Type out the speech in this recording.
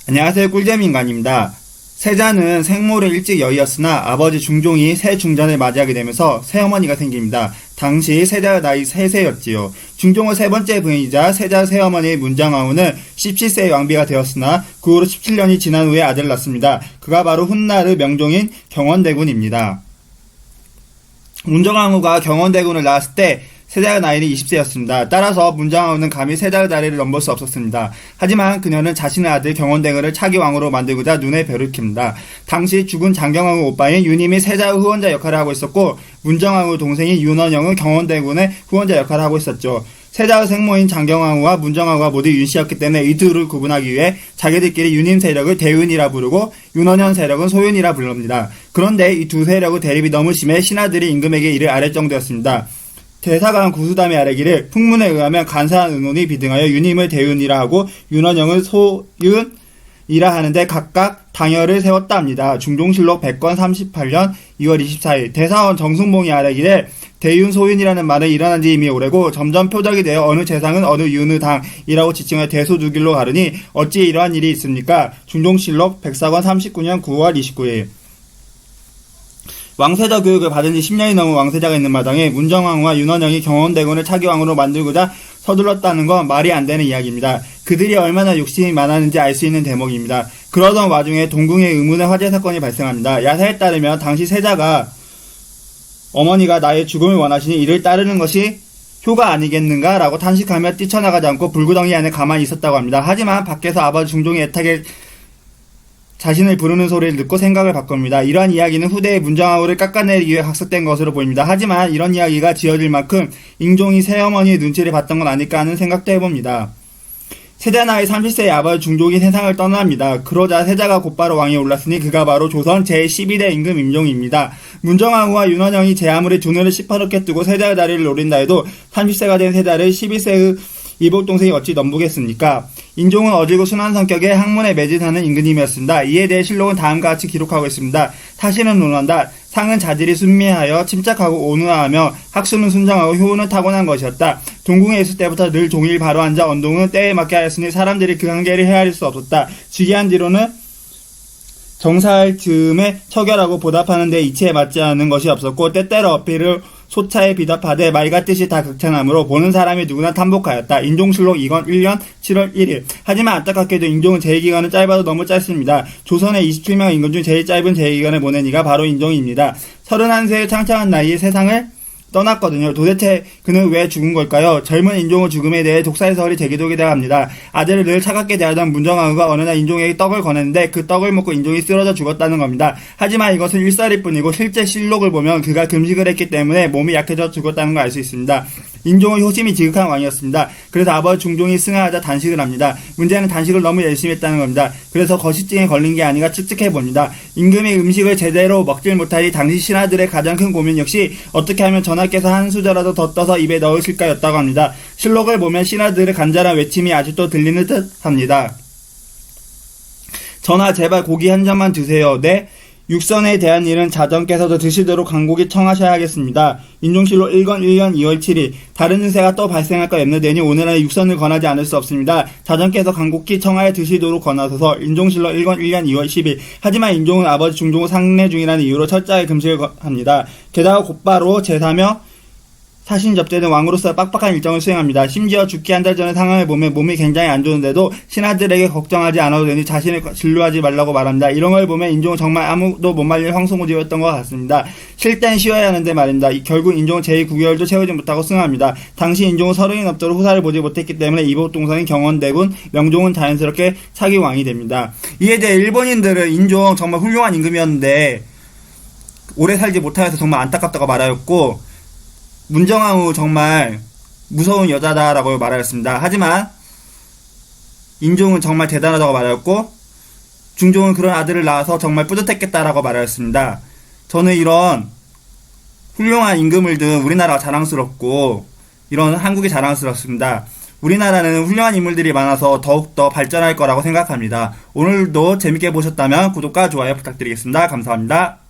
안녕하세요. 꿀잼인간입니다. 세자는 생모를 일찍 여의었으나 아버지 중종이 새 중전을 맞이하게 되면서 새어머니가 생깁니다. 당시 세자의 나이 3세였지요. 중종의 세 번째 부인이자 세자 새어머니 문정아우는 17세의 왕비가 되었으나 그 후로 17년이 지난 후에 아들을 낳습니다. 그가 바로 훗날 명종인 경원대군입니다. 문정아우가 경원대군을 낳았을 때 세자의 나이는 20세였습니다. 따라서 문정아우는 감히 세자의 자리를 넘볼 수 없었습니다. 하지만 그녀는 자신의 아들 경원대군을 차기 왕으로 만들고자 눈에 별을 킵니다. 당시 죽은 장경왕후 오빠인 윤임이 세자의 후원자 역할을 하고 있었고, 문정아우 동생인 윤원영은 경원대군의 후원자 역할을 하고 있었죠. 세자의 생모인 장경왕후와 문정아우가 모두 윤씨였기 때문에 이 둘을 구분하기 위해 자기들끼리 윤임 세력을 대윤이라 부르고 윤원영 세력은 소윤이라 부릅니다. 그런데 이 두 세력의 대립이 너무 심해 신하들이 임금에게 이를 아랠 정도였습니다. 대사관 구수담이 아뢰기를 풍문에 의하면 간사한 의논이 비등하여 윤임을 대윤이라 하고 윤원영을 소윤이라 하는데 각각 당열을 세웠다 합니다. 중종실록 100권 38년 2월 24일 대사원 정승봉이 아뢰기를 대윤 소윤이라는 말은 일어난 지 이미 오래고 점점 표적이 되어 어느 재상은 어느 윤의 당이라고 지칭해 대소두길로 가르니 어찌 이러한 일이 있습니까? 중종실록 104권 39년 9월 29일 왕세자 교육을 받은 지 10년이 넘은 왕세자가 있는 마당에 문정왕후와 윤원영이 경원대군을 차기 왕으로 만들고자 서둘렀다는 건 말이 안 되는 이야기입니다. 그들이 얼마나 욕심이 많았는지 알 수 있는 대목입니다. 그러던 와중에 동궁의 의문의 화재 사건이 발생합니다. 야사에 따르면 당시 세자가 어머니가 나의 죽음을 원하시니 이를 따르는 것이 효가 아니겠는가 라고 탄식하며 뛰쳐나가지 않고 불구덩이 안에 가만히 있었다고 합니다. 하지만 밖에서 아버지 중종의 애타게 자신을 부르는 소리를 듣고 생각을 바꿉니다. 이러한 이야기는 후대에 문정아우를 깎아내리기 위해 각색된 것으로 보입니다. 하지만 이런 이야기가 지어질 만큼 인종이 새어머니의 눈치를 봤던 건 아닐까 하는 생각도 해봅니다. 세자 나이 30세의 아버지 중종이 세상을 떠납니다. 그러자 세자가 곧바로 왕위에 올랐으니 그가 바로 조선 제12대 임금 임종입니다. 문정아우와 윤원영이 제 아무리 두 눈을 시퍼렇게 뜨고 세자의 자리를 노린다 해도 30세가 된 세자를 12세의 이복동생이 어찌 넘보겠습니까? 인종은 어지고 순한 성격에 학문에 매진하는 임금님이었습니다. 이에 대해 실록은 다음과 같이 기록하고 있습니다. 사실은 논한다. 상은 자질이 순미하여 침착하고 온화하며 학수는 순정하고 효는 타고난 것이었다. 동궁에 있을 때부터 늘 종일 바로 앉아 언동은 때에 맞게 하였으니 사람들이 그 한계를 헤아릴 수 없었다. 즉위한 뒤로는 정사할 즈음에 처결하고 보답하는 데 이치에 맞지 않는 것이 없었고 때때로 어필을 소차에 비답하되 말 같듯이 다 극찬하므로 보는 사람이 누구나 탐복하였다. 인종실록 2권 1년 7월 1일. 하지만 안타깝게도 인종은 재위기간은 짧아도 너무 짧습니다. 조선의 27명 임금 중 제일 짧은 재위기간을 보낸 이가 바로 인종입니다. 31세의 창창한 나이에 세상을 떠났거든요. 도대체 그는 왜 죽은 걸까요? 젊은 인종의 죽음에 대해 독사의설이 제기되기도 합니다. 아들을 늘 차갑게 대하던 문정아우가 어느 날 인종에게 떡을 권했는데 그 떡을 먹고 인종이 쓰러져 죽었다는 겁니다. 하지만 이것은 일설일 뿐이고 실제 실록을 보면 그가 금식을 했기 때문에 몸이 약해져 죽었다는 걸 알 수 있습니다. 인종은 효심이 지극한 왕이었습니다. 그래서 아버지 중종이 승하하자 단식을 합니다. 문제는 단식을 너무 열심히 했다는 겁니다. 그래서 거식증에 걸린 게 아닌가 측측해봅니다. 임금이 음식을 제대로 먹질 못하니 당시 신하들의 가장 큰 고민 역시 어떻게 하면 전하께서 한 수저라도 더 떠서 입에 넣으실까였다고 합니다. 실록을 보면 신하들의 간절한 외침이 아직도 들리는 듯 합니다. 전하 제발 고기 한 점만 드세요. 네? 육선에 대한 일은 자전께서도 드시도록 간곡히 청하셔야겠습니다. 인종실록 1권 1년 2월 7일 다른 증세가 또 발생할까 염려되니 오늘 안에 육선을 권하지 않을 수 없습니다. 자전께서 간곡히 청하여 드시도록 권하소서. 인종실록 1권 1년 2월 10일 하지만 인종은 아버지 중종을 상례 중이라는 이유로 철저하게 금식을 합니다. 게다가 곧바로 제사며 사신 접대는 왕으로서 빡빡한 일정을 수행합니다. 심지어 죽기 한 달 전의 상황을 보면 몸이 굉장히 안 좋은데도 신하들에게 걱정하지 않아도 되니 자신을 진료하지 말라고 말합니다. 이런 걸 보면 인종은 정말 아무도 못 말릴 황소무지였던 것 같습니다. 쉴 땐 쉬어야 하는데 말입니다. 결국 인종은 제9개월도 채우지 못하고 승합니다. 당시 인종은 30이 넘도록 후사를 보지 못했기 때문에 이복동생인 경원대군, 명종은 자연스럽게 차기 왕이 됩니다. 이에 대해 일본인들은 인종 정말 훌륭한 임금이었는데 오래 살지 못하여서 정말 안타깝다고 말하였고 문정아우 정말 무서운 여자다라고 말하였습니다. 하지만 인종은 정말 대단하다고 말하였고 중종은 그런 아들을 낳아서 정말 뿌듯했겠다라고 말하였습니다. 저는 이런 훌륭한 임금을 둔 우리나라가 자랑스럽고 이런 한국이 자랑스럽습니다. 우리나라는 훌륭한 인물들이 많아서 더욱더 발전할 거라고 생각합니다. 오늘도 재밌게 보셨다면 구독과 좋아요 부탁드리겠습니다. 감사합니다.